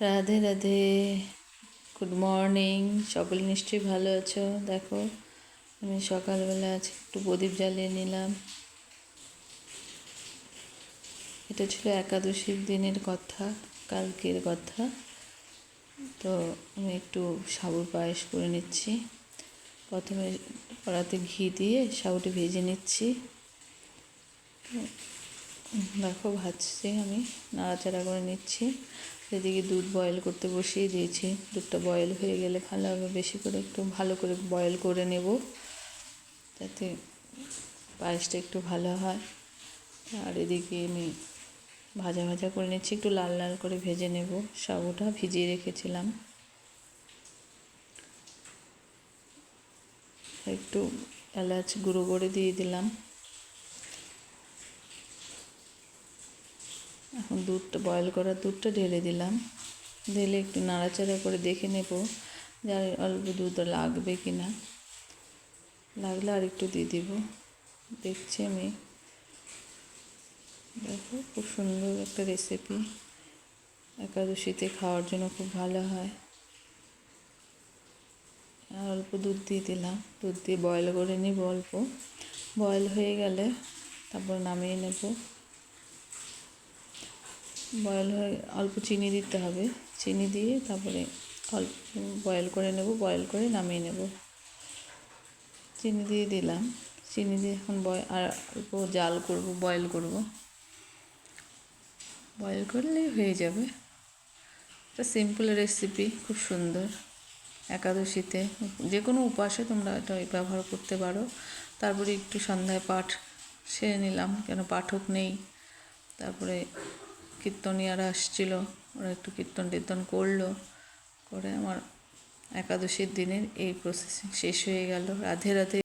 Radhe Radhe, good morning. সকলে নিশ্চয়ই ভালো আছো। দেখো, আমি সকালবেলা আজ একটু প্রদীপ জ্বালিয়ে নিলাম। এটা ছিল একাদশীর দিনের কথা, কালকের কথা। তো আমি একটু সাবুর পায়েস করে নিচ্ছি। প্রথমে কড়াতে ঘি দিয়ে সাবুটি ভেজে নিচ্ছি। দেখো ভাজছি, আমি নাড়াচাড়া করে নিচ্ছি। এদিকে দুধ বয়েল করতে বসিয়ে দিয়েছি। দুধটা বয়েল হয়ে গেলে ভালোভাবে বেশি করে একটু ভালো করে বয়েল করে নেব, যাতে পায়েসটা একটু ভালো হয়। আর এদিকে আমি ভাজা ভাজা করে নিচ্ছি, একটু লাল লাল করে ভেজে নেব। সাবুটা ভিজিয়ে রেখেছিলাম। একটু এলাচ গুঁড়ো করে দিয়ে দিলাম। এখন দুধটা বয়েল করা দুধটা ঢেলে দিলাম। ঢেলে একটু নাড়াচাড়া করে দেখে নেব যে আর অল্প দুধ লাগবে কি না। লাগলে আর একটু দিয়ে দিব। দেখছি আমি। দেখো, খুব সুন্দর একটা রেসিপি, একাদশীতে খাওয়ার জন্য খুব ভালো হয়। আর অল্প দুধ দিয়ে দিলাম। দুধ দিয়ে বয়েল করে নিব। অল্প বয়েল হয়ে গেলে তারপর নামিয়ে নেব। বয়েল হয়ে অল্প চিনি দিতে হবে। চিনি দিয়ে তারপরে অল্প বয়েল করে নেব। বয়েল করে নামিয়ে নেব। চিনি দিয়ে দিলাম। চিনি দিয়ে এখন আর অল্প জাল করব, বয়েল করব। বয়েল করলেই হয়ে যাবে। একটা সিম্পল রেসিপি, খুব সুন্দর। একাদশীতে যে কোনো উপাসে তোমরা এটা ব্যবহার করতে পারো। তারপরে একটু সন্ধ্যায় পাঠ সেরে নিলাম, কেন পাঠক নেই। তারপরে কীর্তনিয়ারা আসছিল, ওরা একটু কীর্তন টীর্তন করলো। করে আমার একাদশীর দিনের এই প্রসেসিং শেষ হয়ে গেল। রাধে রাধে।